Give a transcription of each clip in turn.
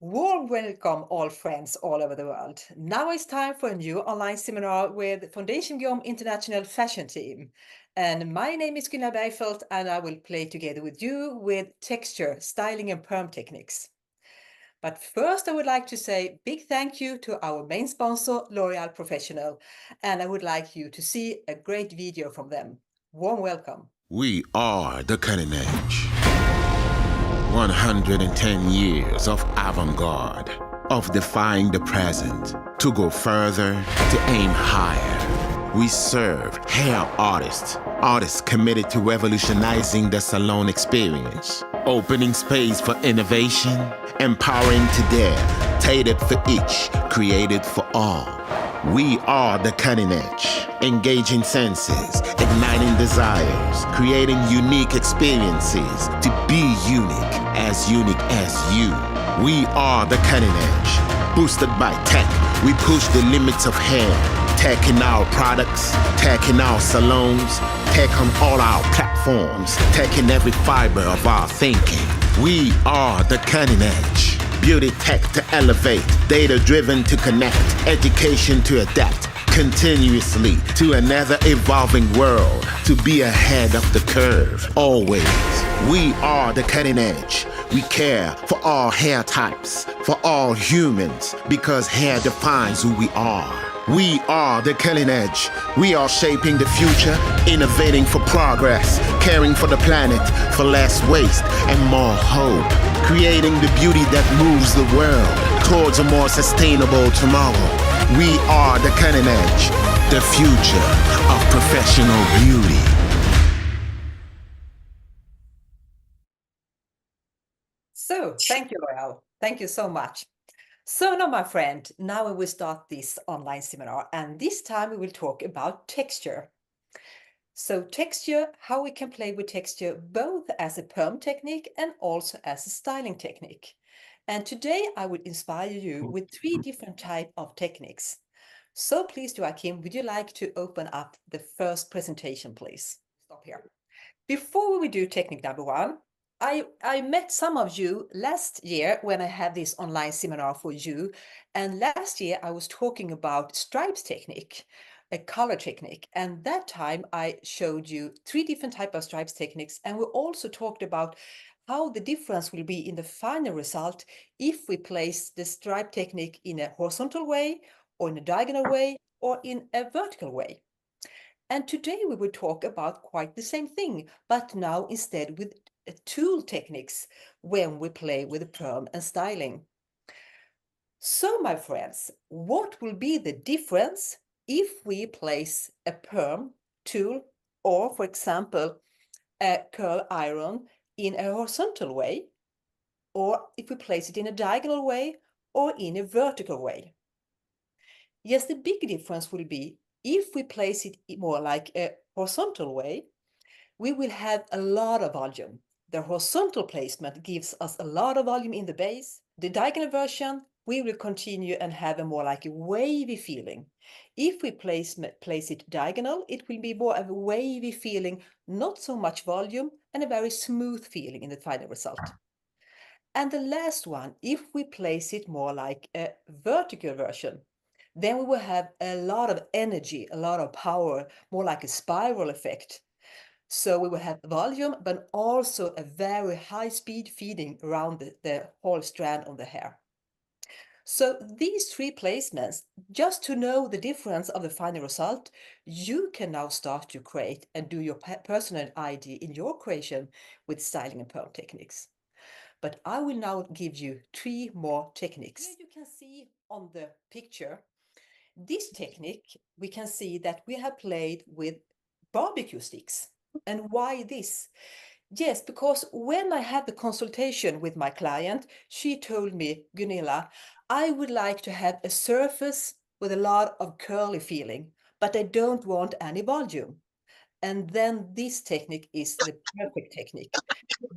Warm welcome, all friends all over the world. Now it's time for a new online seminar with Fondation Guillaume International Fashion Team. And my name is Gunilla Bergfeldt, and I will play together with you with texture, styling, and perm techniques. But first, I would like to say big thank you to our main sponsor, L'Oreal Professional, and I would like you to see a great video from them. Warm welcome. We are the cutting edge. 110 years of avant-garde, of defying the present, to go further, to aim higher. We serve hair artists, artists committed to revolutionizing the salon experience, opening space for innovation, empowering to dare, tailored for each, created for all. We are the cutting edge, engaging senses, igniting desires, creating unique experiences to be unique as you. We are the cutting edge, boosted by tech. We push the limits of hair, tech in our products, tech in our salons, tech on all our platforms, tech in every fiber of our thinking. We are the cutting edge. Beauty tech to elevate, data-driven to connect, education to adapt, continuously to another evolving world, to be ahead of the curve, always. We are the cutting edge. We care for all hair types, for all humans, because hair defines who we are. We are the cutting edge. We are shaping the future, innovating for progress, caring for the planet, for less waste and more hope, creating the beauty that moves the world towards a more sustainable tomorrow. We are the cutting edge, the future of professional beauty. So, thank you, L'Oreal. Thank you so much. So now, my friend, now we will start this online seminar, and this time we will talk about texture. So texture, how we can play with texture both as a perm technique and also as a styling technique. And today I will inspire you with 3 different types of techniques. So please, Joachim, would you like to open up the first presentation, please? Stop here. Before we do technique number 1, I met some of you last year when I had this online seminar for you. And last year I was talking about stripes technique, a color technique. And that time I showed you 3 different types of stripes techniques. And we also talked about how the difference will be in the final result if we place the stripe technique in a horizontal way, or in a diagonal way, or in a vertical way. And today we will talk about quite the same thing, but now instead with tool techniques when we play with perm and styling. So, my friends, what will be the difference if we place a perm tool or, for example, a curl iron in a horizontal way, or if we place it in a diagonal way or in a vertical way? Yes, the big difference will be if we place it more like a horizontal way, we will have a lot of volume. The horizontal placement gives us a lot of volume in the base. The diagonal version, we will continue and have a more like a wavy feeling. If we place it diagonal, it will be more of a wavy feeling, not so much volume, and a very smooth feeling in the final result. And the last one, if we place it more like a vertical version, then we will have a lot of energy, a lot of power, more like a spiral effect. So we will have volume, but also a very high speed feeding around the whole strand of the hair. So these 3 placements, just to know the difference of the final result, you can now start to create and do your personal ID in your creation with styling and perm techniques. But I will now give you 3 more techniques. Here you can see on the picture, this technique, we can see that we have played with barbecue sticks. And why this? Yes, because when I had the consultation with my client, she told me, Gunilla, I would like to have a surface with a lot of curly feeling, but I don't want any volume. And then this technique is the perfect technique.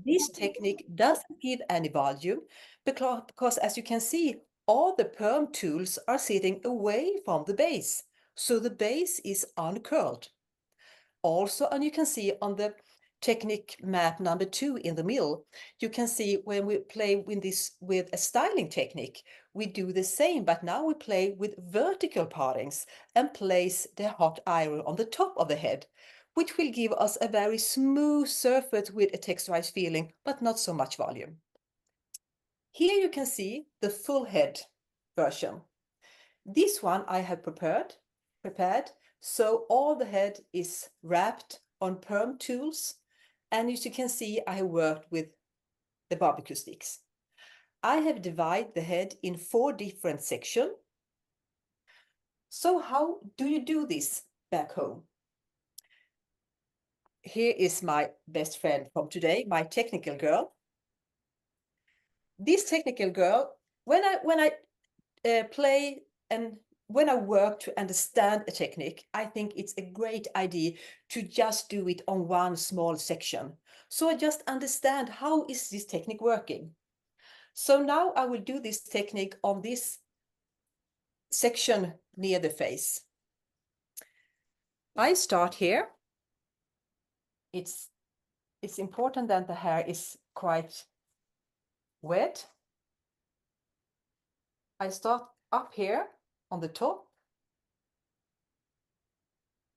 This technique doesn't give any volume because as you can see, all the perm tools are sitting away from the base. So the base is uncurled. Also, and you can see on the technique map number 2 in the middle, you can see when we play with a styling technique, we do the same, but now we play with vertical partings and place the hot iron on the top of the head, which will give us a very smooth surface with a texturized feeling, but not so much volume. Here you can see the full head version. This one I have prepared, so all the head is wrapped on perm tools. And as you can see, I have worked with the barbecue sticks. I have divided the head in 4 different sections. So how do you do this back home? Here is my best friend from today, my technical girl. This technical girl, when I play and when I work to understand a technique, I think it's a great idea to just do it on one small section. So I just understand how is this technique working. So now I will do this technique on this section near the face. I start here. It's important that the hair is quite wet. I start up here on the top.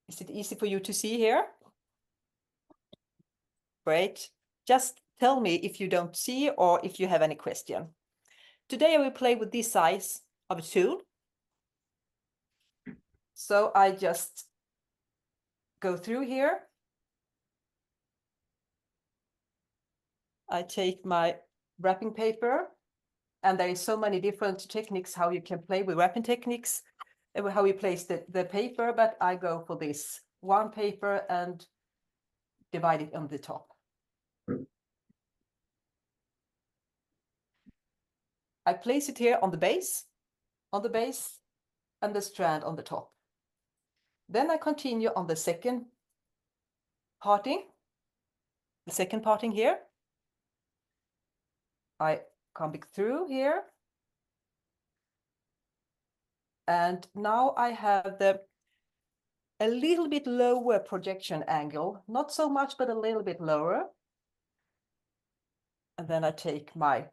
Is it easy for you to see here? Great. Just tell me if you don't see or if you have any question. Today I will play with this size of a tool. So I just go through here. I take my wrapping paper, and there is so many different techniques how you can play with wrapping techniques, how you place the paper, but I go for this one paper and divide it on the top. I place it here on the base, and the strand on the top. Then I continue on the second parting here. I come back through here. And now I have a little bit lower projection angle, not so much, but a little bit lower. And then I take my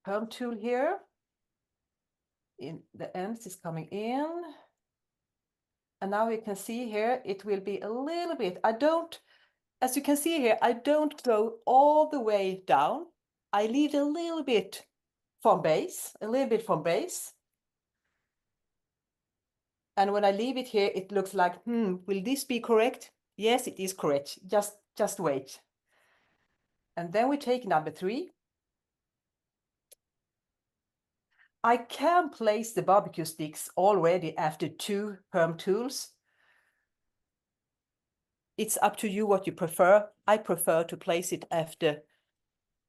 perm tool here. In the ends is coming in. And now you can see here, it will be a little bit, as you can see here, I don't go all the way down. I leave a little bit from base. And when I leave it here, it looks like, will this be correct? Yes, it is correct. Just wait. And then we take number 3. I can place the barbecue sticks already after 2 perm tools. It's up to you what you prefer. I prefer to place it after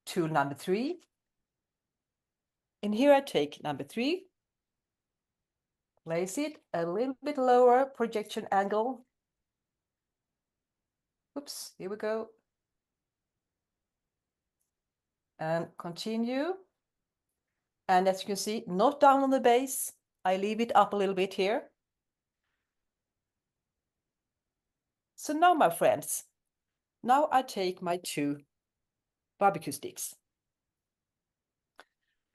tool number 3. And here I take number 3, place it a little bit lower projection angle. Oops, here we go. And continue. And as you can see, not down on the base. I leave it up a little bit here. So now, my friends, now I take my 2 barbecue sticks.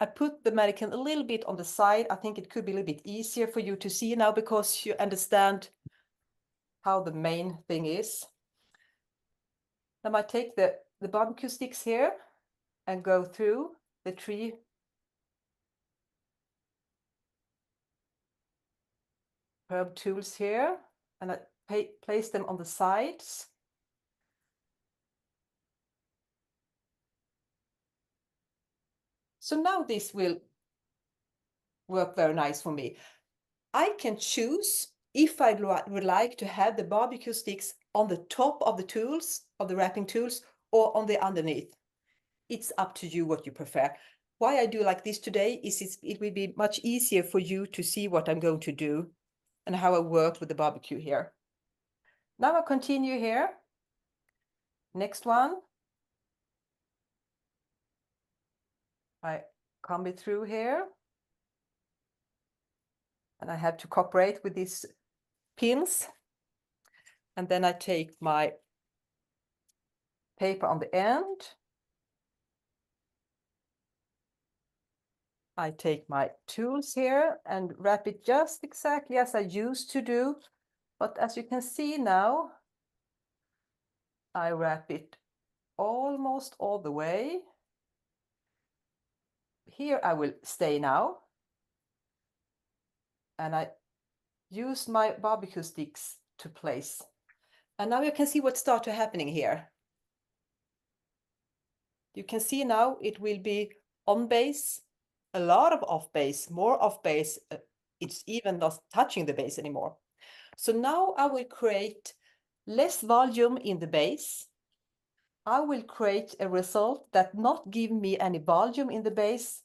I put the mannequin a little bit on the side. I think it could be a little bit easier for you to see now because you understand how the main thing is. Now I take the barbecue sticks here and go through the 3 perm tools here, and I place them on the sides. So now this will work very nice for me. I can choose if I would like to have the barbecue sticks on the top of the tools, of the wrapping tools, or on the underneath. It's up to you what you prefer. Why I do like this today is it will be much easier for you to see what I'm going to do and how I work with the barbecue here. Now I continue here. Next one. I come it through here. And I have to cooperate with these pins. And then I take my paper on the end. I take my tools here and wrap it just exactly as I used to do. But as you can see now, I wrap it almost all the way. Here I will stay now. And I use my barbecue sticks to place. And now you can see what started happening here. You can see now it will be on base, a lot of off base, more off base. It's even not touching the base anymore. So now I will create less volume in the base. I will create a result that not give me any volume in the base.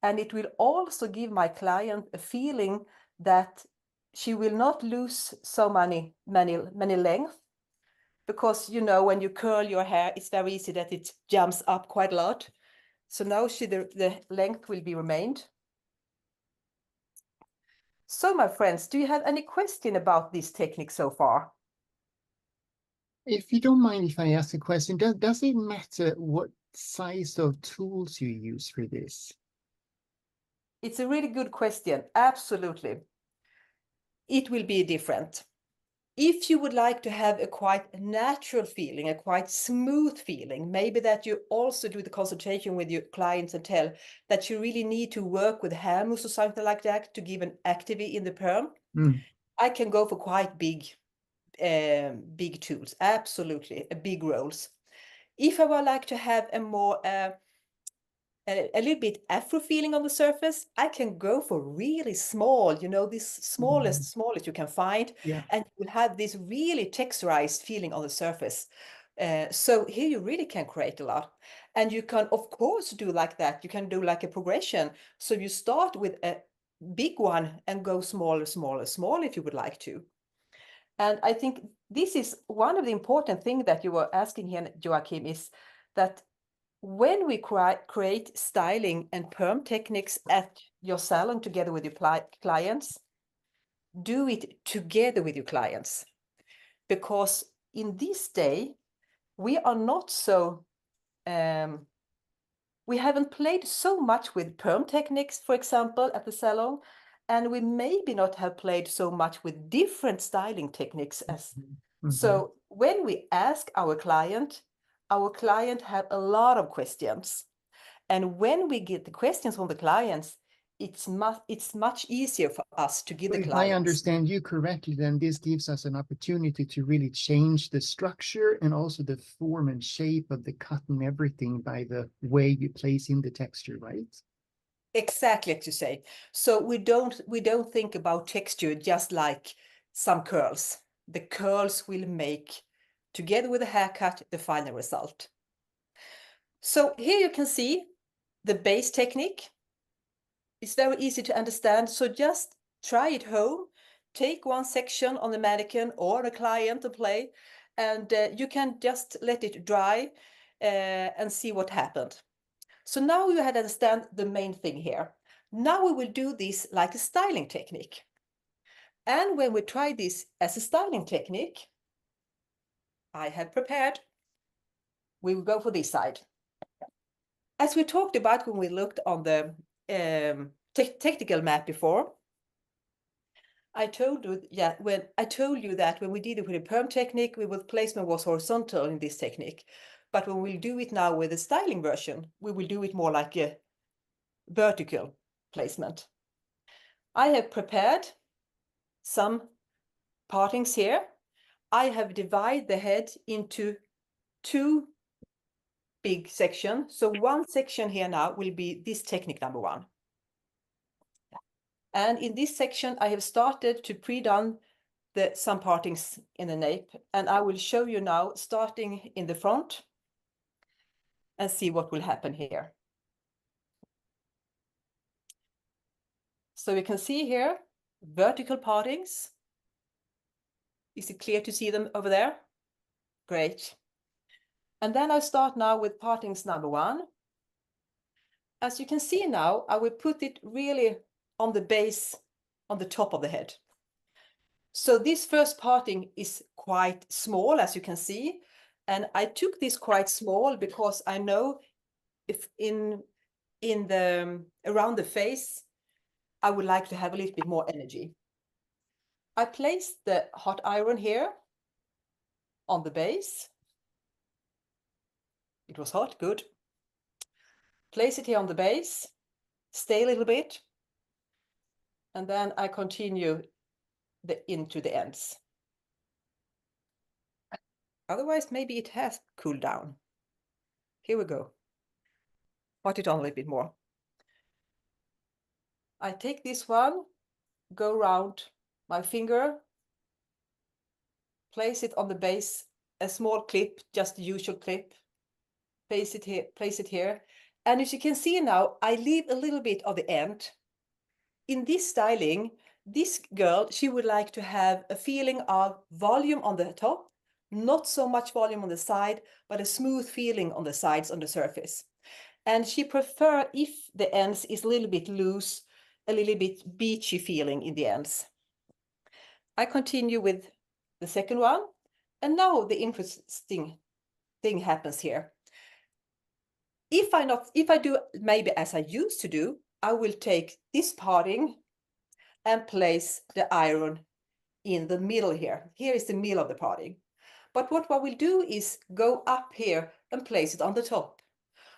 And it will also give my client a feeling that she will not lose so many length. Because, you know, when you curl your hair, it's very easy that it jumps up quite a lot. So now the length will be remained. So, my friends, do you have any question about this technique so far? If you don't mind if I ask a question, does it matter what size of tools you use for this? It's a really good question. Absolutely. It will be different. If you would like to have a quite natural feeling, a quite smooth feeling, maybe that you also do the consultation with your clients and tell that you really need to work with hair mousse or something like that to give an activity in the perm, I can go for quite big tools. Absolutely, big rolls. If I would like to have a more a little bit afro feeling on the surface, I can go for really small, you know, this smallest you can find, and you will have this really texturized feeling on the surface. So here you really can create a lot. And you can, of course, do like that. You can do like a progression. So you start with a big one and go smaller, smaller, smaller if you would like to. And I think this is one of the important things that you were asking here, Joachim, is that when we create styling and perm techniques at your salon together with your clients, do it together with your clients. Because in this day, we are not so, we haven't played so much with perm techniques, for example, at the salon, and we maybe not have played so much with different styling techniques as. So when we ask our client have a lot of questions. And when we get the questions from the clients, it's much easier for us to give the clients. If I understand you correctly, then this gives us an opportunity to really change the structure and also the form and shape of the cut and everything by the way you place in the texture, right? Exactly as you say. So we don't think about texture just like some curls. The curls will make, together with the haircut, the final result. So here you can see the base technique. It's very easy to understand. So just try it home. Take one section on the mannequin or the client to play, and you can just let it dry and see what happened. So now you had to understand the main thing here. Now we will do this like a styling technique. And when we try this as a styling technique, I have prepared, we will go for this side. As we talked about when we looked on the technical map before, I told you, that when we did it with a perm technique, the placement was horizontal in this technique. But when we do it now with the styling version, we will do it more like a vertical placement. I have prepared some partings here. I have divided the head into two big sections. So one section here now will be this technique number 1. And in this section, I have started to pre-done some partings in the nape. And I will show you now, starting in the front, and see what will happen here. So you can see here, vertical partings. Is it clear to see them over there? Great. And then I start now with partings number 1. As you can see now, I will put it really on the base, on the top of the head. So this first parting is quite small, as you can see. And I took this quite small because I know if around the face, I would like to have a little bit more energy. I placed the hot iron here on the base. It was hot, good. Place it here on the base, stay a little bit, and then I continue into the ends. Otherwise, maybe it has cooled down. Here we go. Hot it on a little bit more. I take this one, go around my finger, place it on the base, a small clip, just the usual clip. Place it here. And as you can see now, I leave a little bit of the end. In this styling, this girl, she would like to have a feeling of volume on the top, not so much volume on the side, but a smooth feeling on the sides, on the surface. And she prefer if the ends is a little bit loose, a little bit beachy feeling in the ends. I continue with the second one. And now the interesting thing happens here. If I do maybe as I used to do, I will take this parting and place the iron in the middle here. Here is the middle of the parting. But what I will do is go up here and place it on the top.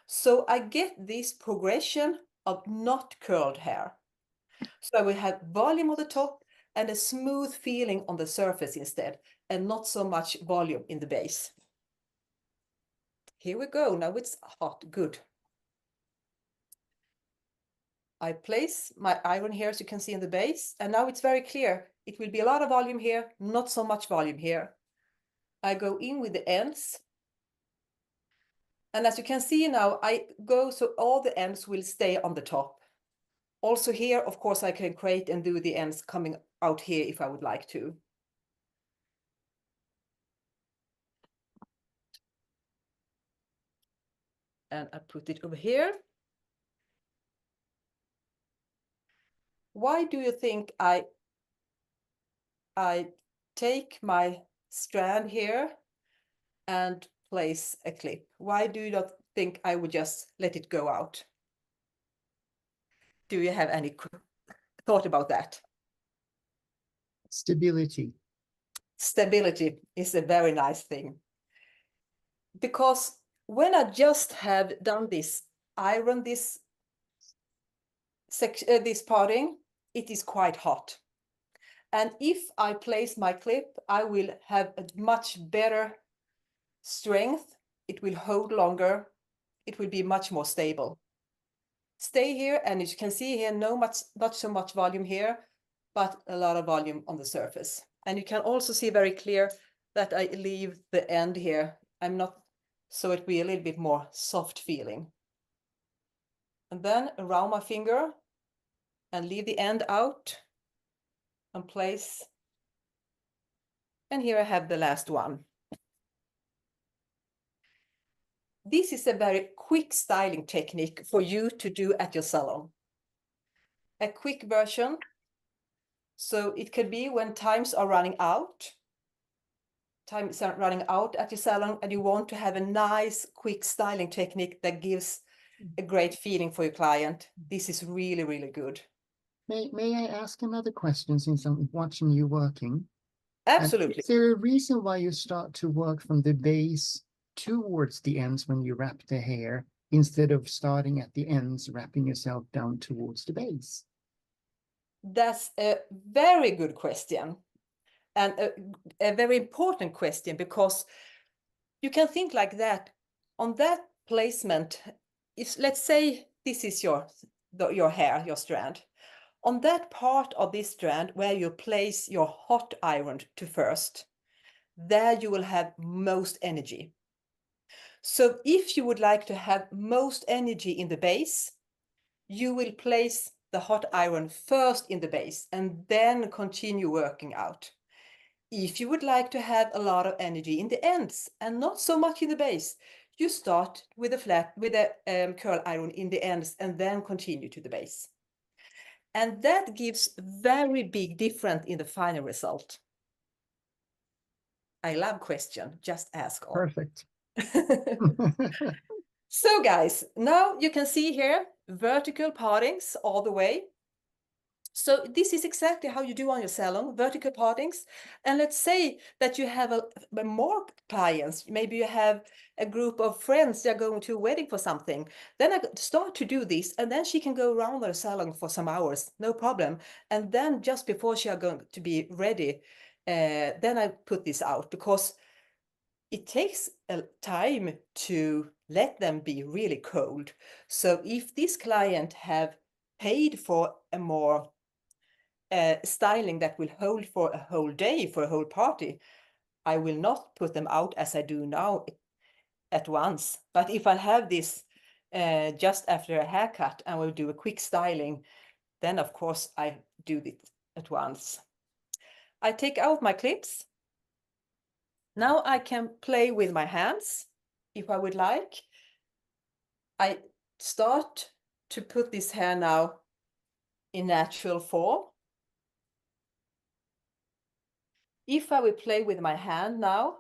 So I get this progression of not curled hair. So I will have volume on the top and a smooth feeling on the surface instead, and not so much volume in the base. Here we go. Now it's hot, good. I place my iron here, as you can see in the base, and now it's very clear. It will be a lot of volume here, not so much volume here. I go in with the ends. And as you can see now, I go so all the ends will stay on the top. Also here, of course, I can create and do the ends coming out here if I would like to. And I put it over here. Why do you think I take my strand here and place a clip? Why do you not think I would just let it go out? Do you have any thought about that? Stability. Stability is a very nice thing. Because when I just have done this, iron this parting, it is quite hot. And if I place my clip, I will have a much better strength. It will hold longer. It will be much more stable. Stay here, and as you can see here, not so much volume here, but a lot of volume on the surface. And you can also see very clear that I leave the end here. So it will be a little bit more soft feeling. And then around my finger and leave the end out and place. And here I have the last one. This is a very quick styling technique for you to do at your salon. A quick version. So it could be when times are running out. Time is running out at your salon and you want to have a nice quick styling technique that gives a great feeling for your client. This is really, really good. May I ask another question since I'm watching you working? Absolutely. Is there a reason why you start to work from the base towards the ends when you wrap the hair instead of starting at the ends, wrapping yourself down towards the base? That's a very good question, and a very important question, because you can think like that. On that placement, if let's say this is your hair, your strand, on that part of this strand where you place your hot iron to first, there you will have most energy. So if you would like to have most energy in the base, you will place the hot iron first in the base and then continue working out. If you would like to have a lot of energy in the ends and not so much in the base, you start with a curl iron in the ends and then continue to the base. And that gives very big difference in the final result. I love question. Just ask all. Perfect. So guys, now you can see here vertical partings all the way. So this is exactly how you do on your salon, vertical partings. And let's say that you have more clients, maybe you have a group of friends, they're going to a wedding for something. Then I start to do this, and then she can go around her salon for some hours, no problem. And then just before she are going to be ready, then I put this out, because it takes a time to let them be really cold. So if this client have paid for a more styling that will hold for a whole day, for a whole party, I will not put them out as I do now at once. But if I have this just after a haircut and will do a quick styling, then of course I do it at once. I take out my clips. Now I can play with my hands if I would like. I start to put this hair now in natural form. If I will play with my hand now,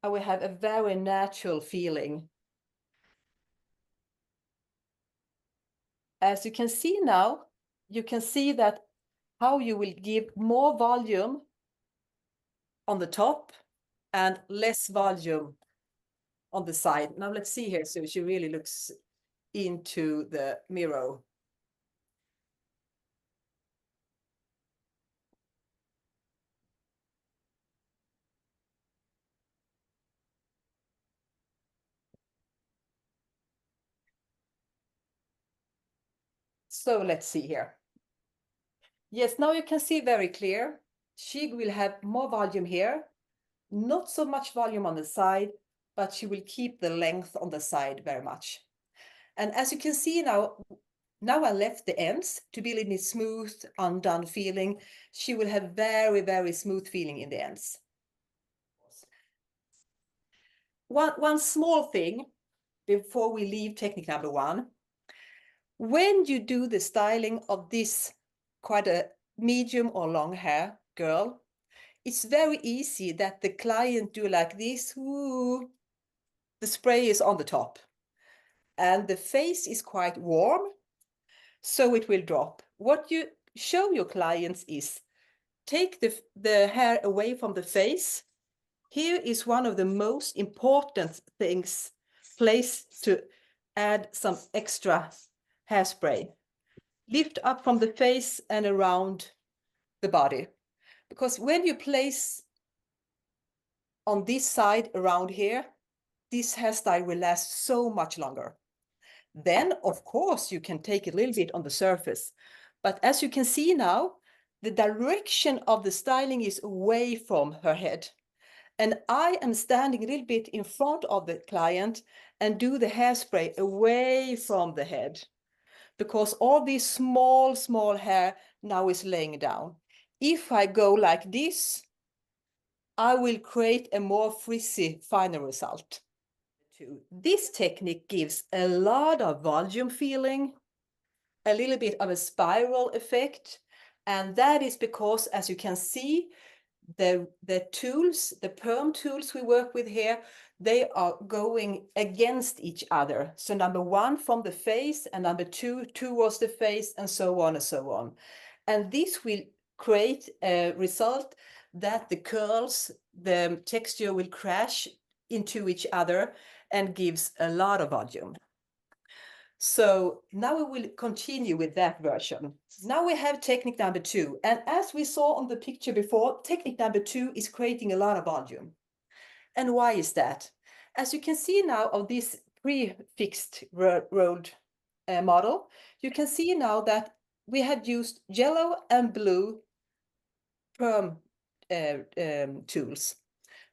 I will have a very natural feeling. As you can see now, you can see that how you will give more volume on the top and less volume on the side. Now let's see here, so she really looks into the mirror. So let's see here. Yes, now you can see very clear. She will have more volume here, not so much volume on the side, but she will keep the length on the side very much. And as you can see now I left the ends to be a little bit smooth, undone feeling. She will have very, very smooth feeling in the ends. One small thing before we leave technique number one. When you do the styling of this quite a medium or long hair girl, it's very easy that the client do like this. Ooh, the spray is on the top and the face is quite warm, so it will drop. What you show your clients is take the hair away from the face. Here is one of the most important things, place to add some extra hairspray. Lift up from the face and around the body. Because when you place on this side around here, this hairstyle will last so much longer. Then, of course, you can take a little bit on the surface. But as you can see now, the direction of the styling is away from her head. And I am standing a little bit in front of the client and do the hairspray away from the head, because all this small hair now is laying down. If I go like this, I will create a more frizzy final result. This technique gives a lot of volume feeling, a little bit of a spiral effect, and that is because, as you can see, the tools, the perm tools we work with here, they are going against each other. So number one from the face, and number two towards the face, and so on and so on. And this will create a result that the curls, the texture will crash into each other and gives a lot of volume. So now we will continue with that version. Now we have technique number two. And as we saw on the picture before, technique number two is creating a lot of volume. And why is that? As you can see now of this pre-fixed rolled model, you can see now that we have used yellow and blue perm tools.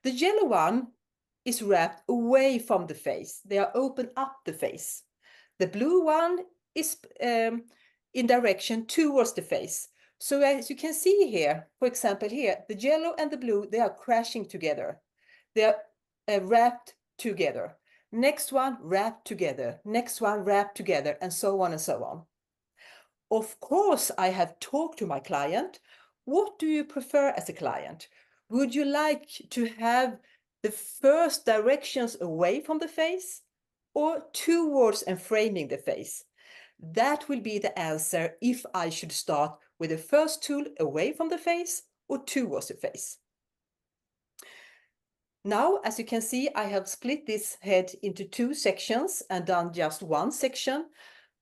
The yellow one is wrapped away from the face. They are open up the face. The blue one is in direction towards the face. So as you can see here, for example here, the yellow and the blue, they are crashing together. They are wrapped together. Next one, wrapped together. Next one, wrapped together, and so on and so on. Of course, I have talked to my client. What do you prefer as a client? Would you like to have the first directions away from the face or towards and framing the face? That will be the answer if I should start with the first tool away from the face or towards the face. Now, as you can see, I have split this head into 2 sections and done just 1 section,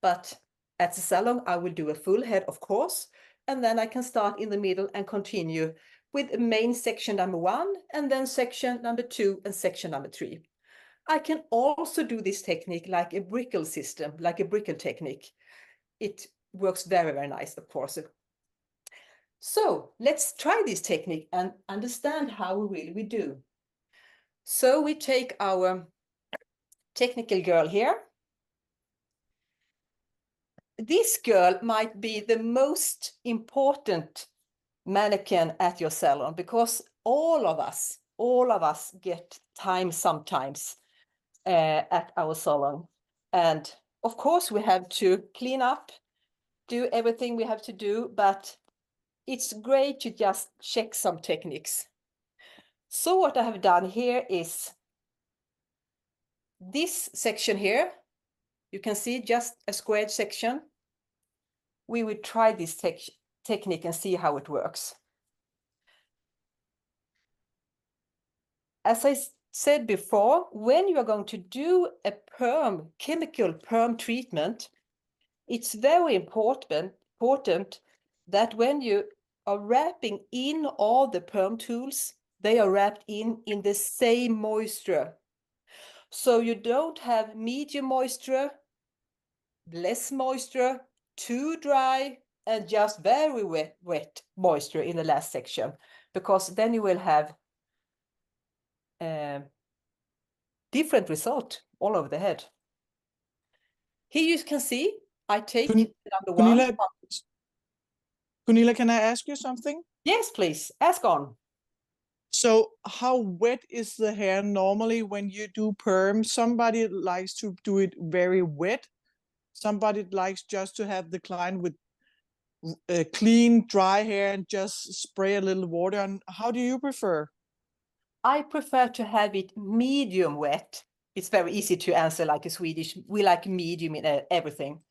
but at the salon, I will do a full head, of course, and then I can start in the middle and continue with main section number 1, and then section number 2 and section number 3. I can also do this technique like a brickle system, like a brickle technique. It works very, very nice, of course. So let's try this technique and understand how we do. So we take our technical girl here. This girl might be the most important mannequin at your salon because all of us get time sometimes at our salon. And of course we have to clean up, do everything we have to do, but it's great to just check some techniques. So what I have done here is this section here. You can see just a squared section. We will try this technique and see how it works. As I said before, when you are going to do a chemical perm treatment, it's very important that when you are wrapping in all the perm tools, they are wrapped in the same moisture. So you don't have medium moisture, less moisture, too dry, and just very wet moisture in the last section, because then you will have different result all over the head. Here you can see I take number 1. Gunilla, can I ask you something? Yes, please, ask on. So how wet is the hair normally when you do perm? Somebody likes to do it very wet. Somebody likes just to have the client with clean, dry hair and just spray a little water. And how do you prefer? I prefer to have it medium wet. It's very easy to answer like a Swedish. We like medium in everything,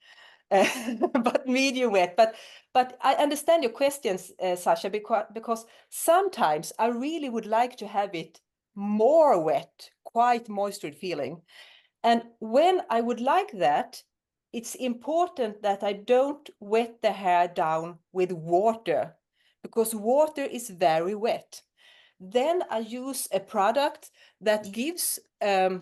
but medium wet. But I understand your questions, Sasha, because sometimes I really would like to have it more wet, quite moisture feeling. And when I would like that, it's important that I don't wet the hair down with water, because water is very wet. Then I use a product that gives a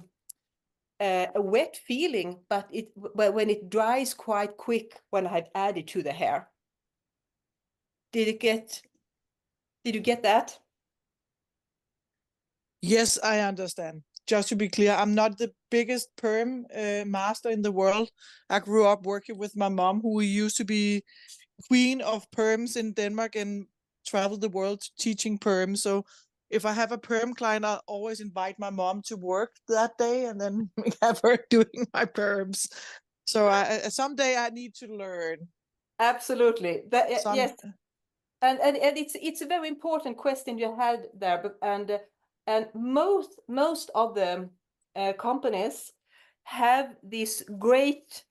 wet feeling, but when it dries quite quick when I've added to the hair. Did you get that? Yes, I understand. Just to be clear, I'm not the biggest perm master in the world. I grew up working with my mom, who used to be queen of perms in Denmark and traveled the world teaching perm. So if I have a perm client, I'll always invite my mom to work that day and then have her doing my perms. So someday I need to learn. Absolutely. Yes. And it's a very important question you had there, and most of the companies have these great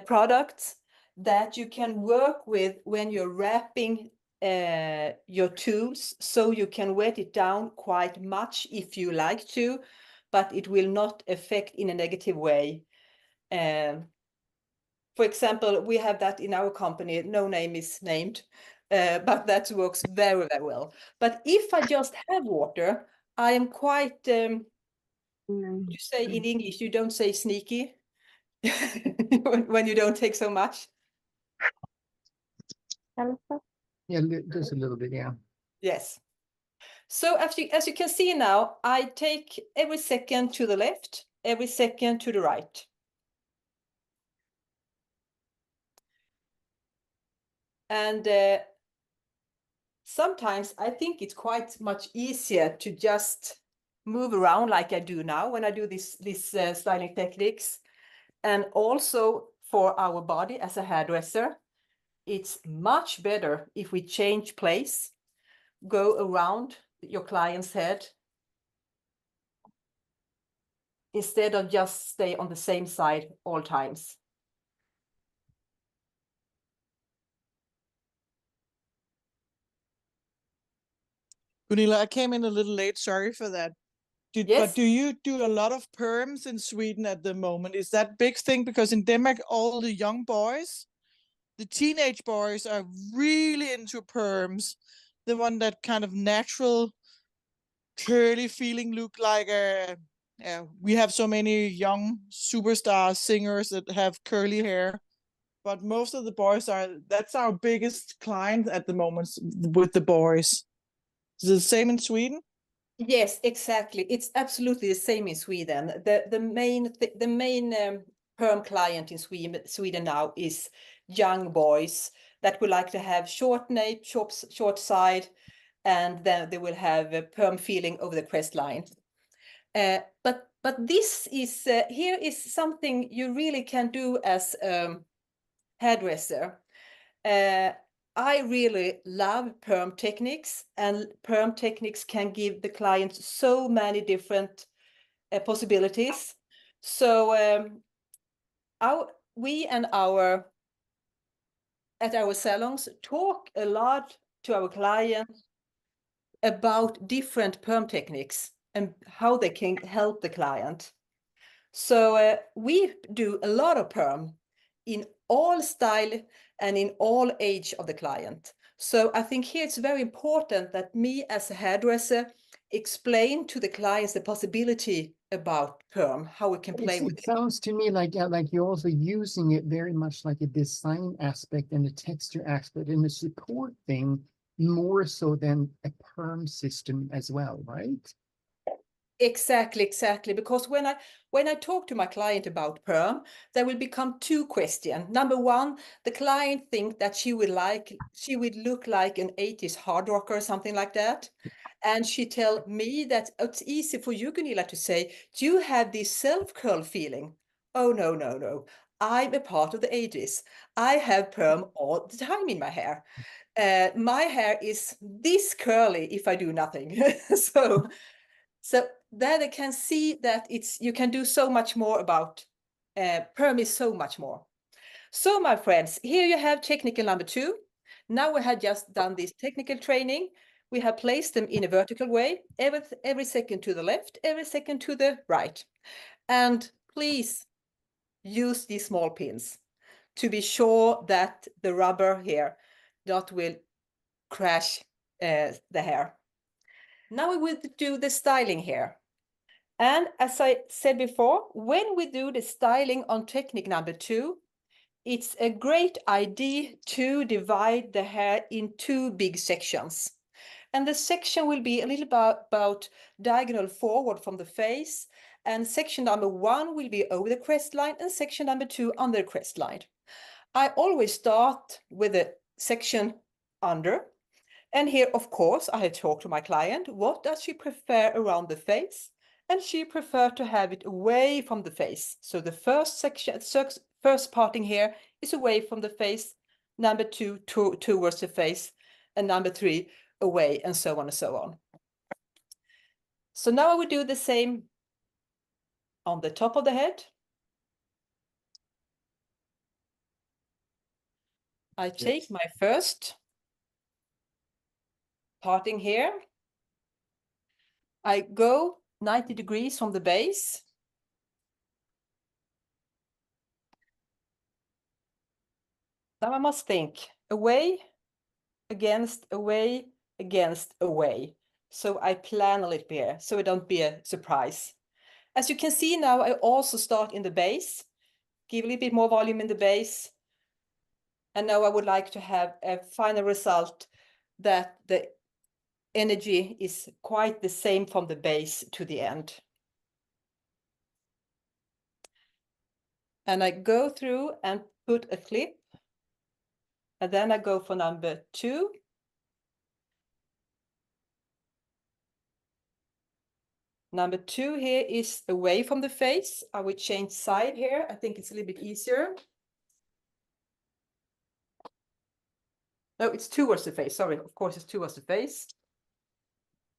products that you can work with when you're wrapping your tools, so you can wet it down quite much if you like to, but it will not affect in a negative way. For example, we have that in our company. No name is named, but that works very, very well. But if I just have water, I am quite, you say in English, you don't say sneaky when you don't take so much. Yeah, just a little bit, yeah. Yes. So as you can see now, I take every second to the left, every second to the right. And sometimes I think it's quite much easier to just move around like I do now when I do this styling techniques. And also for our body as a hairdresser, it's much better if we change place, go around your client's head instead of just stay on the same side all times. Gunilla, I came in a little late. Sorry for that. Yes. But do you do a lot of perms in Sweden at the moment? Is that big thing? Because in Denmark, all the young boys, the teenage boys are really into perms. The one that kind of natural curly feeling look like we have so many young superstar singers that have curly hair, but most of the boys that's our biggest client at the moment with the boys. Is it the same in Sweden? Yes, exactly. It's absolutely the same in Sweden. The main perm client in Sweden now is young boys that would like to have short nape, short side, and then they will have a perm feeling over the crest line. But this is here is something you really can do as hairdresser. I really love perm techniques, and perm techniques can give the client so many different possibilities. So we and at our salons talk a lot to our clients about different perm techniques and how they can help the client. So we do a lot of perm in all style and in all age of the client. So I think here it's very important that me as a hairdresser explain to the clients the possibility about perm, how we can play with It it. sounds to me like you're also using it very much like a design aspect and a texture aspect and a support thing more so than a perm system as well, right? Exactly. Because when I talk to my client about perm, there will become two questions. Number one, the client think that she would look like an 80s hard rocker or something like that. And she tell me that it's easy for you, Gunilla, to say, do you have this self-curl feeling? Oh, no. I'm a part of the 80s. I have perm all the time in my hair. My hair is this curly if I do nothing. So there they can see that you can do so much more about perm is so much more. So my friends, here you have technical number 2. Now we have just done this technical training. We have placed them in a vertical way, every second to the left, every second to the right. And please use these small pins to be sure that the rubber here not will crash the hair. Now we will do the styling here. And as I said before, when we do the styling on technique number 2, it's a great idea to divide the hair in 2 big sections. And the section will be a little about diagonal forward from the face. And section number 1 will be over the crest line and section number 2 under the crest line. I always start with the section under. And here, of course, I have talked to my client. What does she prefer around the face? And she preferred to have it away from the face. So the first section, first parting here is away from the face, number 2 towards the face, and number 3 away, and so on and so on. So now I will do the same on the top of the head. I take my first parting here. I go 90 degrees from the base. Now I must think away, against, away, against, away. So I plan a little bit here, so it don't be a surprise. As you can see now, I also start in the base, give a little bit more volume in the base. And now I would like to have a final result that the energy is quite the same from the base to the end. And I go through and put a clip. And then I go for number 2. Number 2 here is away from the face. I will change side here. I think it's a little bit easier. No, it's towards the face. Sorry, of course it's towards the face.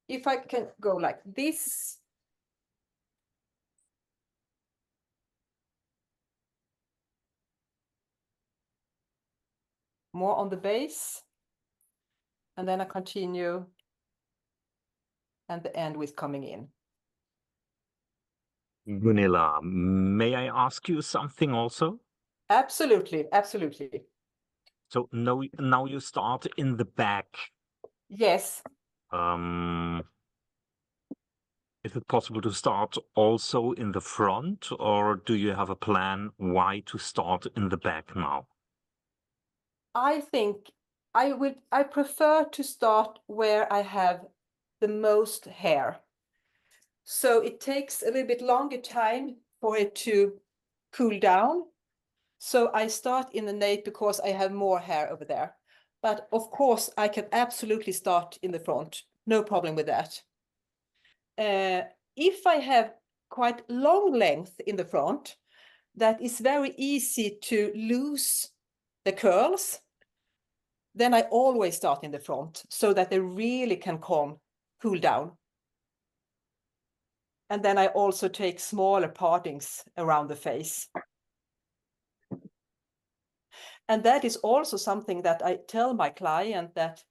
if I can go like this. More on the base. And then I continue. And the end with coming in. Gunilla, may I ask you something also? Absolutely, absolutely. So now you start in the back. Yes. Is it possible to start also in the front, or do you have a plan why to start in the back now? I think I prefer to start where I have the most hair. So it takes a little bit longer time for it to cool down. So I start in the nape because I have more hair over there. But of course, I can absolutely start in the front. No problem with that. If I have quite long length in the front, that is very easy to lose the curls, then I always start in the front so that they really can cool down. And then I also take smaller partings around the face. And that is also something that I tell my client, that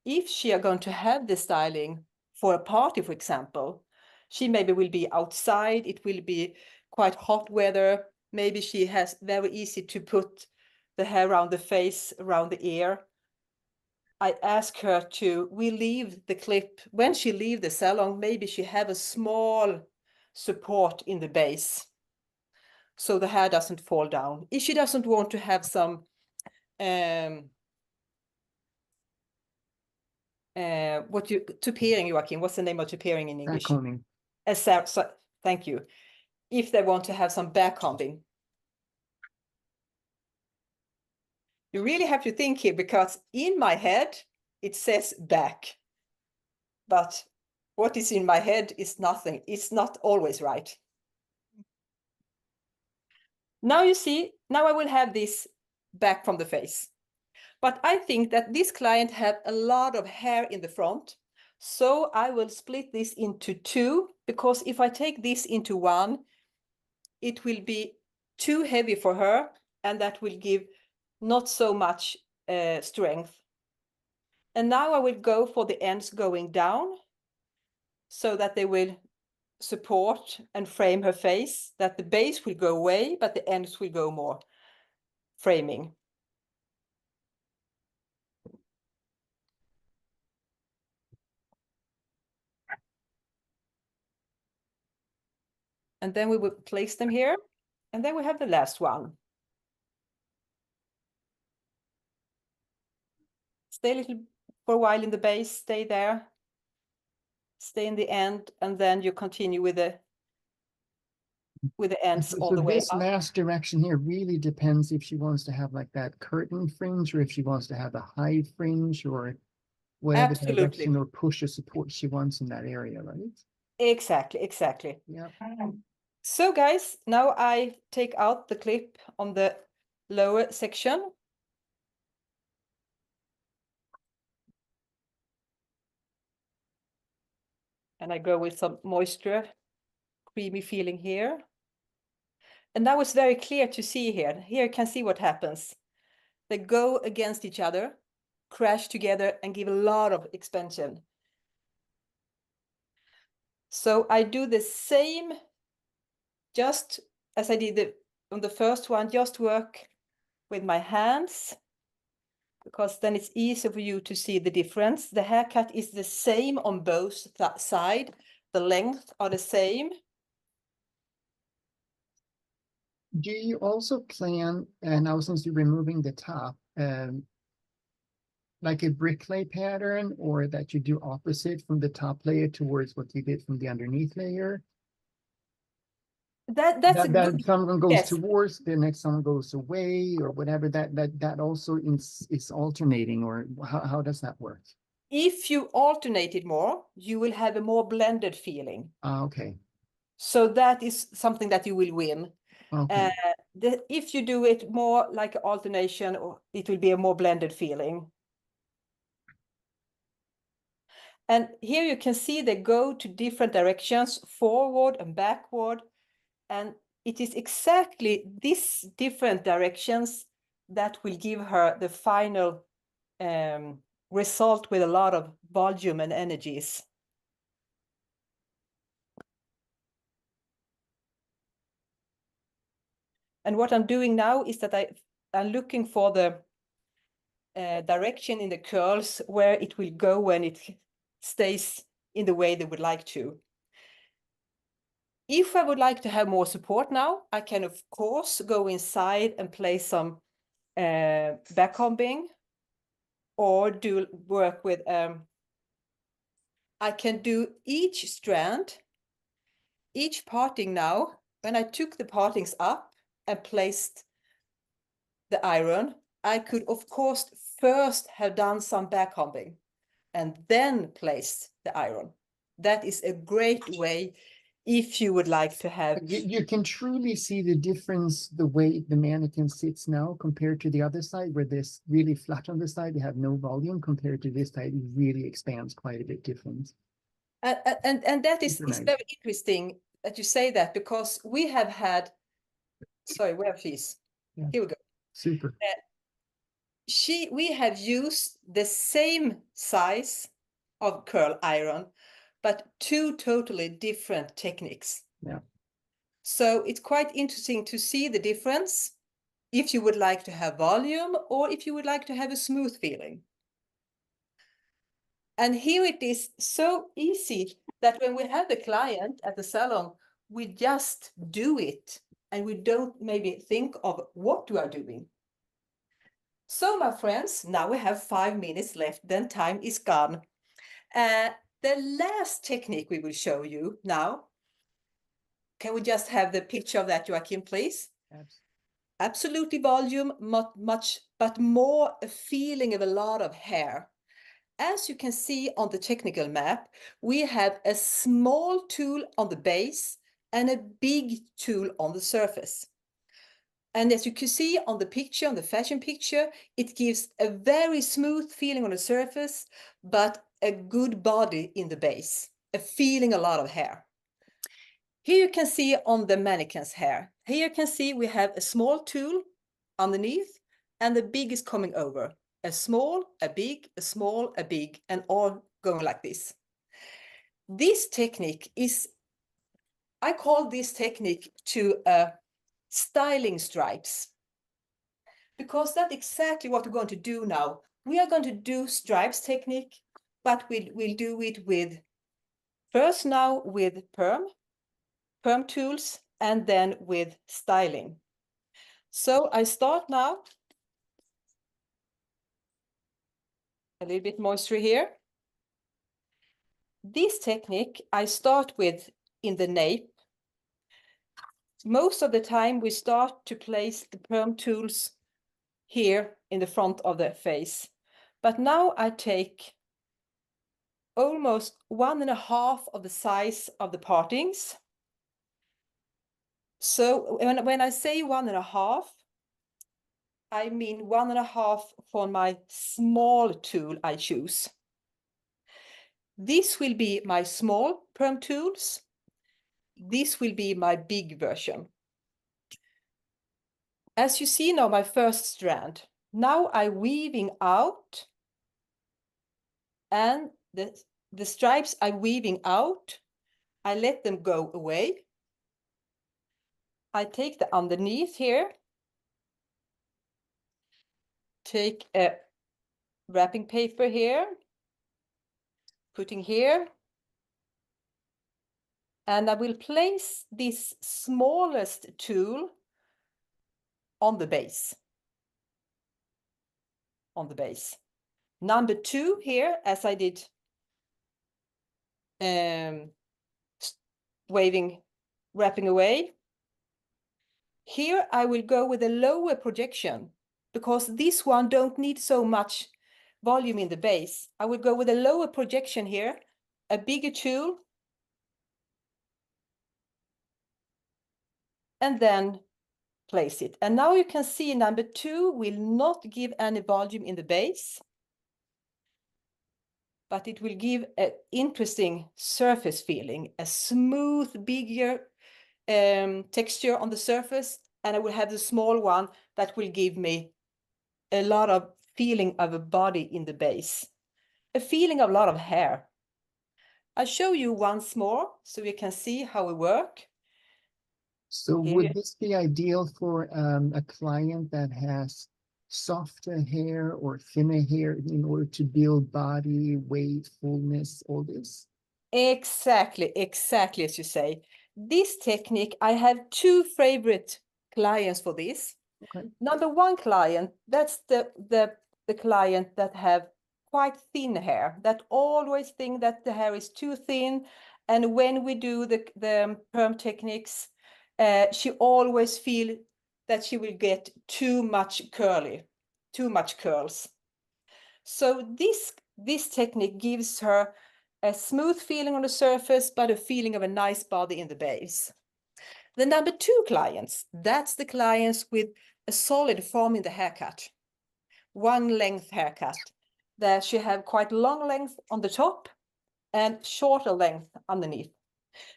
if she are going to have the styling for a party, for example, she maybe will be outside, it will be quite hot weather, maybe she has very easy to put the hair around the face, around the ear. I ask her we leave the clip, when she leave the salon, maybe she have a small support in the base, so the hair doesn't fall down. If she doesn't want to have some tupering, Joachim, what's the name of tupering in English? Backcombing. So, thank you. If they want to have some backcombing. You really have to think here, because in my head, it says back. But what is in my head is nothing. It's not always right. Now you see, now I will have this back from the face. But I think that this client had a lot of hair in the front. So I will split this into two, because if I take this into one, it will be too heavy for her, and that will give not so much strength. And now I will go for the ends going down, so that they will support and frame her face, that the base will go away, but the ends will go more framing. And then we will place them here. And then we have the last one. Stay a little for a while in the base, stay there. Stay in the end, and then you continue with the ends all the way This up. last direction here really depends if she wants to have like that curtain fringe, or if she wants to have a high fringe, or whatever Absolutely. direction or push or support she wants in that area, right? Exactly, exactly. Yeah. So guys, now I take out the clip on the lower section. And I go with some moisture, creamy feeling here. And now it's very clear to see here. Here you can see what happens. They go against each other, crash together, and give a lot of expansion. So I do the same, just as I did on the first one, just work with my hands, because then it's easier for you to see the difference. The haircut is the same on both sides. The length are the same. Do you also plan, and now since you're removing the top, like a bricklay pattern, or that you do opposite from the top layer towards what you did from the underneath layer? That's a good, someone goes yes. towards, the next someone goes away, or whatever. That also is alternating, or how does that work? If you alternate it more, you will have a more blended feeling. Okay. So that is something that you will win. Okay. If you do it more like alternation, it will be a more blended feeling. And here you can see they go to different directions, forward and backward. And it is exactly these different directions that will give her the final result with a lot of volume and energies. And what I'm doing now is that I'm looking for the direction in the curls where it will go when it stays in the way they would like to. If I would like to have more support now, I can of course go inside and place some backcombing, or do work with, I can do each strand, each parting now. When I took the partings up and placed the iron, I could of course first have done some backcombing and then placed the iron. That is a great way if you would like to have. You can truly see the difference, the way the mannequin sits now compared to the other side, where this really flat on the side, you have no volume, compared to this side, it really expands quite a bit different. And that is Super nice. very interesting that you say that, because we have had, sorry, where please? Yeah. Here we go. Super. We have used the same size of curl iron, but two totally different techniques. Yeah. So it's quite interesting to see the difference if you would like to have volume or if you would like to have a smooth feeling. And here it is so easy that when we have the client at the salon, we just do it and we don't maybe think of what we are doing. So my friends, now we have 5 minutes left, then time is gone. The last technique we will show you now. Can we just have the picture of that, Joachim, please? Absolutely volume, much, but more a feeling of a lot of hair. As you can see on the technical map, we have a small tool on the base and a big tool on the surface. And as you can see on the picture, on the fashion picture, it gives a very smooth feeling on the surface, but a good body in the base, a feeling a lot of hair. Here you can see on the mannequin's hair. Here you can see we have a small tool underneath and the big is coming over. A small, a big, a small, a big, and all going like this. This technique is, I call this technique to styling stripes, because that's exactly what we're going to do now. We are going to do stripes technique, but we'll do it with, first now with perm tools, and then with styling. So I start now, a little bit moisture here. This technique I start with in the nape. Most of the time we start to place the perm tools here in the front of the face. But now I take almost 1.5 of the size of the partings. So when I say 1.5, I mean 1.5 for my small tool I choose. This will be my small perm tools. This will be my big version. As you see now, my first strand. Now I'm weaving out, and the stripes I'm weaving out, I let them go away. I take the underneath here, take a wrapping paper here, putting here, and I will place this smallest tool on the base. On the base. Number 2 here, as I did wrapping away. Here I will go with a lower projection, because this one don't need so much volume in the base. I will go with a lower projection here, a bigger tool, and then place it. And now you can see number 2 will not give any volume in the base. but it will give an interesting surface feeling, a smooth, bigger texture on the surface, and I will have the small one that will give me a lot of feeling of a body in the base, a feeling of a lot of hair. I'll show you once more so you can see how we work. So Here. would this be ideal for a client that has softer hair or thinner hair in order to build body, weight, fullness, all this? Exactly as you say. This technique, I have two favorite clients for this. Okay. Number one client, that's the client that have quite thin hair, that always think that the hair is too thin. And when we do the perm techniques, she always feel that she will get too much curls. So this technique gives her a smooth feeling on the surface, but a feeling of a nice body in the base. The number two clients, that's the clients with a solid form in the haircut. One length haircut. There she have quite long length on the top and shorter length underneath.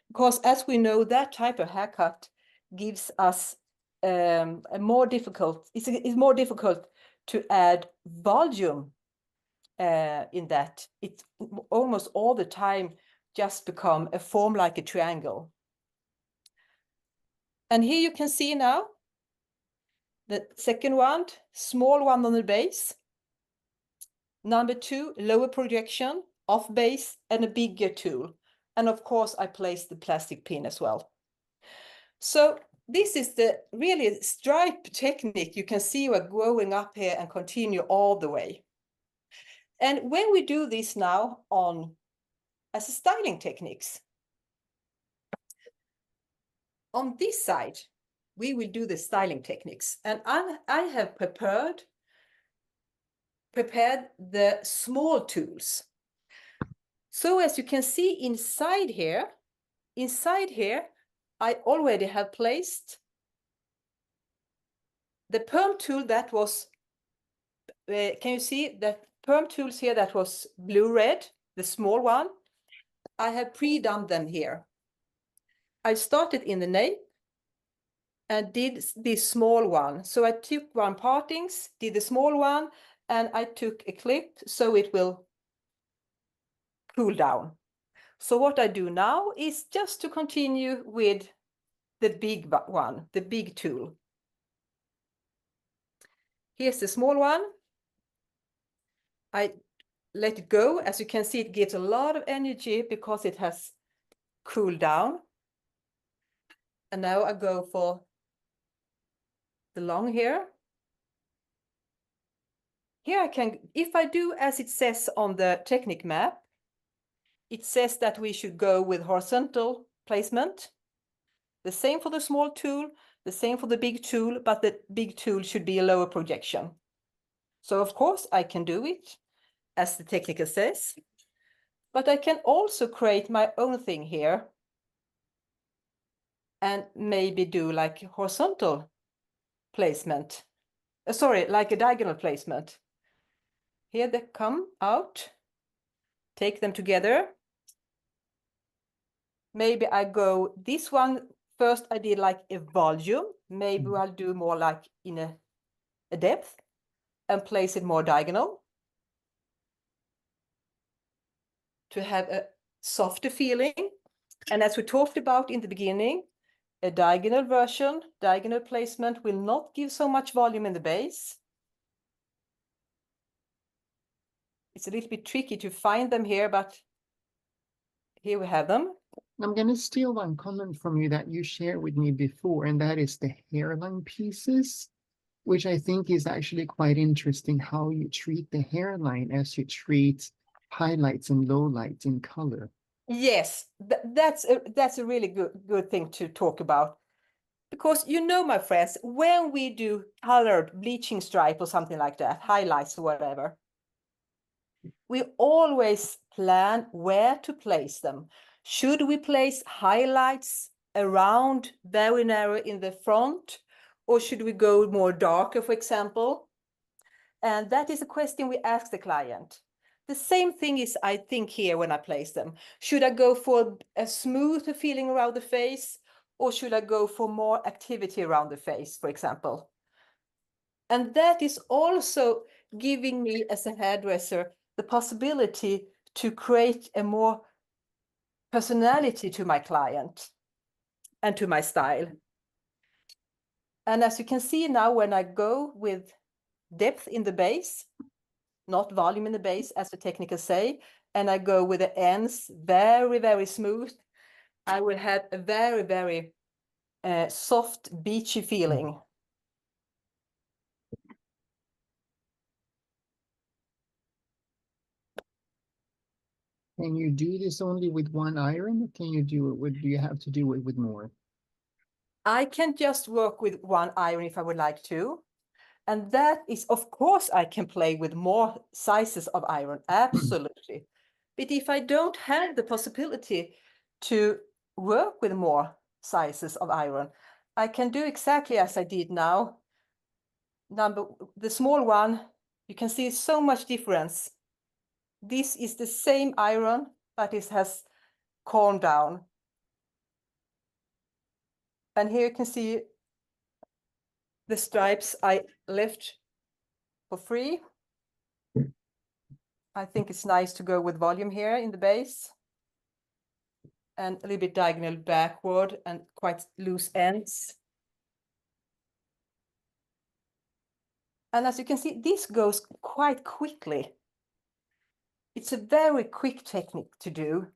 Because as we know, that type of haircut gives us it's more difficult to add volume in that. It almost all the time just become a form like a triangle. And here you can see now the second one, small one on the base. Number two, lower projection, off base, and a bigger tool. And of course, I placed the plastic pin as well. So this is the really stripe technique. You can see we're going up here and continue all the way. And when we do this now as a styling techniques, on this side, we will do the styling techniques. And I have prepared the small tools. So as you can see inside here, I already have placed the perm tool that was, can you see the perm tools here that was blue-red, the small one? I have pre-done them here. I started in the nape and did this small one. So I took one partings, did the small one, and I took a clip so it will cool down. So what I do now is just to continue with the big one, the big tool. Here's the small one. I let it go. As you can see, it gives a lot of energy because it has cooled down. And now I go for the long hair. Here I can, if I do as it says on the technique map, it says that we should go with horizontal placement. The same for the small tool, the same for the big tool, but the big tool should be a lower projection. So of course I can do it as the technique says, but I can also create my own thing here and maybe do like horizontal placement. Like a diagonal placement. Here they come out, take them together. Maybe I go this one first. I did like a volume. Maybe I'll do more like in a depth and place it more diagonal to have a softer feeling. And as we talked about in the beginning, a diagonal version, diagonal placement will not give so much volume in the base. It's a little bit tricky to find them here, but here we have them. I'm going to steal one comment from you that you shared with me before, and that is the hairline pieces, which I think is actually quite interesting, how you treat the hairline as you treat highlights and lowlights in color. Yes, that's a really good thing to talk about. Because you know, my friends, when we do colored bleaching stripe or something like that, highlights or whatever, we always plan where to place them. Should we place highlights around very narrow in the front, or should we go more darker, for example? And that is a question we ask the client. The same thing is, I think, here when I place them. Should I go for a smoother feeling around the face, or should I go for more activity around the face, for example? And that is also giving me, as a hairdresser, the possibility to create a more personality to my client and to my style. And as you can see now, when I go with depth in the base, not volume in the base, as the technical say, and I go with the ends very, very smooth, I will have a very, very soft, beachy feeling. Can you do this only with one iron, or can you do you have to do it with more? I can just work with one iron if I would like to. And that is, of course, I can play with more sizes of iron, absolutely. But if I don't have the possibility to work with more sizes of iron, I can do exactly as I did now. The small one, you can see so much difference. This is the same iron, but it has calmed down. And here you can see the stripes I left for free. I think it's nice to go with volume here in the base. And a little bit diagonal backward and quite loose ends. And as you can see, this goes quite quickly. It's a very quick technique to do.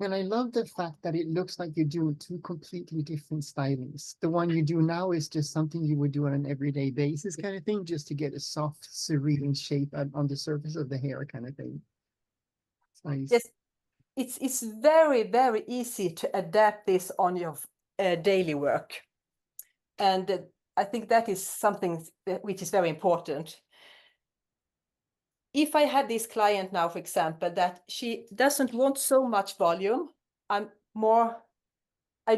And I love the fact that it looks like you're doing two completely different stylings. The one you do now is just something you would do on an everyday basis kind of thing, just to get a soft, serene shape on the surface of the hair kind of thing. It's nice. Yes, it's very, very easy to adapt this on your daily work. And I think that is something which is very important. If I had this client now, for example, that she doesn't want so much volume, I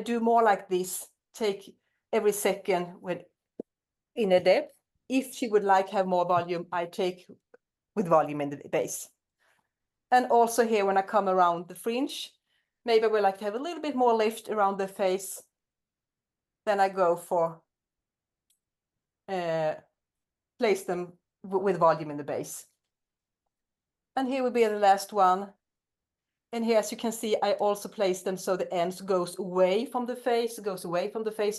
do more like this, take every second in a depth. If she would like have more volume, I take with volume in the base. And also here, when I come around the fringe, maybe I would like to have a little bit more lift around the face. Then I go for place them with volume in the base. And here will be the last one. And here, as you can see, I also place them so the ends goes away from the face,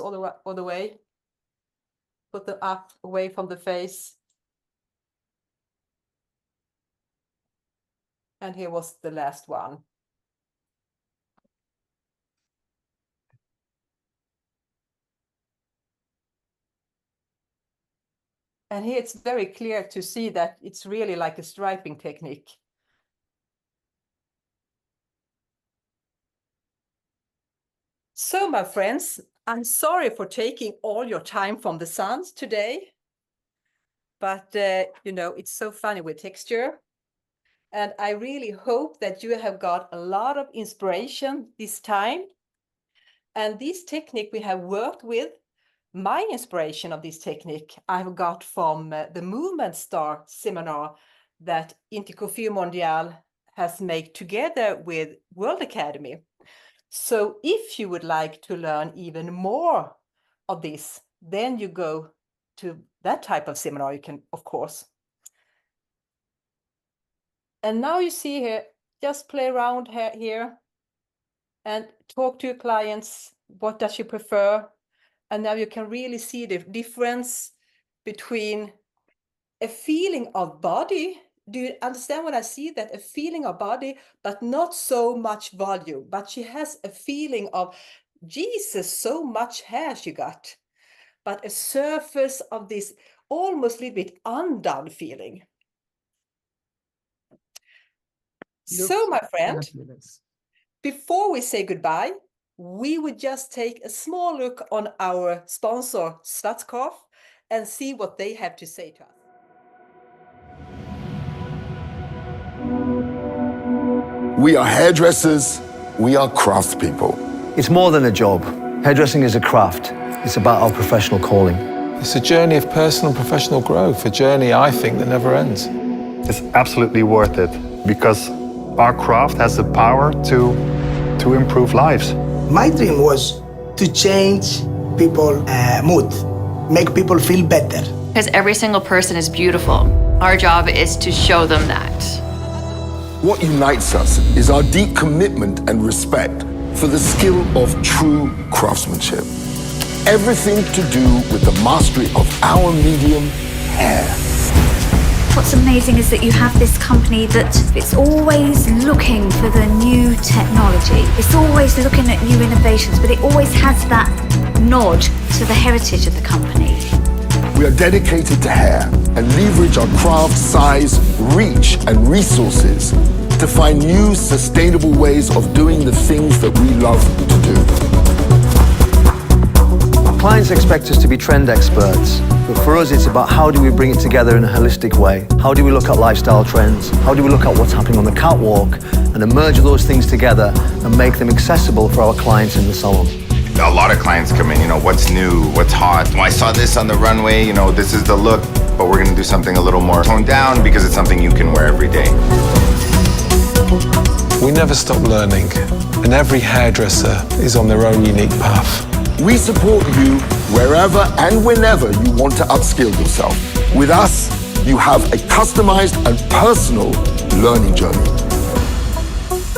all the way. Put them up, away from the face. And here was the last one. And here it's very clear to see that it's really like a striping technique. So, my friends, I'm sorry for taking all your time from the suns today. But, you know, it's so funny with texture. And I really hope that you have got a lot of inspiration this time. And this technique we have worked with, my inspiration of this technique, I've got from the Movement Star seminar that Intercoiffure Mondiale has made together with World Academy. So if you would like to learn even more of this, then you go to that type of seminar, you can, of course. And now you see here, just play around here and talk to your clients. What does she prefer? And now you can really see the difference between a feeling of body. Do you understand what I see? That a feeling of body, but not so much volume. But she has a feeling of, Jesus, so much hair she got. But a surface of this almost a little bit undone feeling. So, my friend, before we say goodbye, we would just take a small look on our sponsor, Schwarzkopf, and see what they have to say to us. We are hairdressers, we are craftspeople. It's more than a job. Hairdressing is a craft. It's about our professional calling. It's a journey of personal and professional growth, a journey, I think, that never ends. is absolutely worth it because our craft has the power to improve lives. My dream was to change people's mood, make people feel better. Because every single person is beautiful. Our job is to show them that. What unites us is our deep commitment and respect for the skill of true craftsmanship. Everything to do with the mastery of our medium, hair. What's amazing is that you have this company that it's always looking for the new technology. It's always looking at new innovations, but it always has that nod to the heritage of the company. We are dedicated to hair and leverage our craft size, reach, and resources to find new sustainable ways of doing the things that we love to do. Clients expect us to be trend experts, but for us it's about how do we bring it together in a holistic way? How do we look at lifestyle trends? How do we look at what's happening on the catwalk and merge those things together and make them accessible for our clients in the salon? A lot of clients come in, what's new, what's hot? Well, I saw this on the runway, this is the look, but we're gonna do something a little more toned down because it's something you can wear every day. We never stop learning, and every hairdresser is on their own unique path. We support you wherever and whenever you want to upskill yourself. With us, you have a customized and personal learning journey.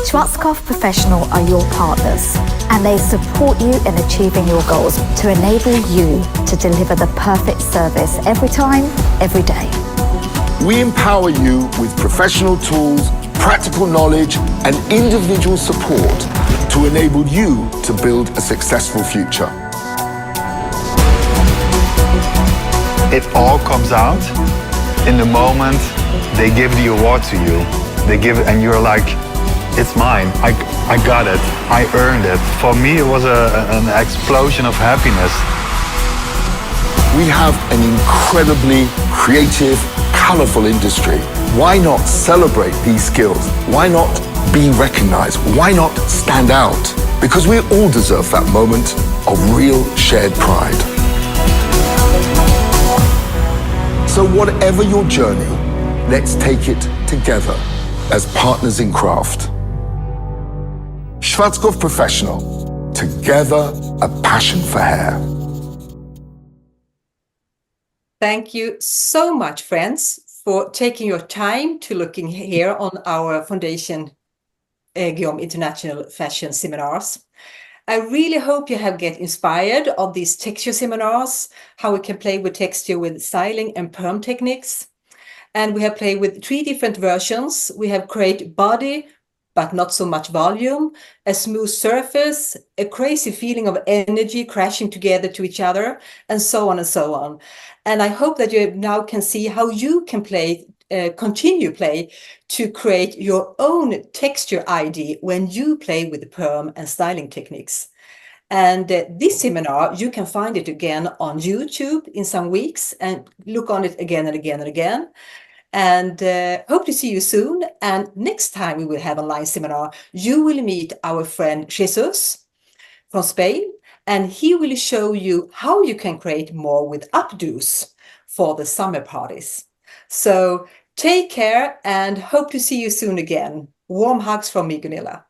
Schwarzkopf Professional are your partners, and they support you in achieving your goals to enable you to deliver the perfect service every time, every day. We empower you with professional tools, practical knowledge, and individual support to enable you to build a successful future. It all comes out in the moment they give the award to you. They give it and you're like, it's mine. I got it. I earned it. For me, it was an explosion of happiness. We have an incredibly creative, colorful industry. Why not celebrate these skills? Why not be recognized? Why not stand out? Because we all deserve that moment of real shared pride. So whatever your journey, let's take it together as partners in craft. Schwarzkopf Professional, together a passion for hair. Thank you so much, friends, for taking your time to looking here on our Fondation Guillaume International Fashion Seminars. I really hope you have get inspired of these texture seminars, how we can play with texture with styling and perm techniques. And we have played with 3 different versions. We have created body, but not so much volume, a smooth surface, a crazy feeling of energy crashing together to each other, and so on and so on. And I hope that you now can see how you can play, continue play to create your own texture ID when you play with the perm and styling techniques. And this seminar, you can find it again on YouTube in some weeks and look on it again and again and again. And hope to see you soon. And next time we will have an online seminar, you will meet our friend Jesus from Spain, and he will show you how you can create more with updos for the summer parties. So take care and hope to see you soon again. Warm hugs from me, Gunilla.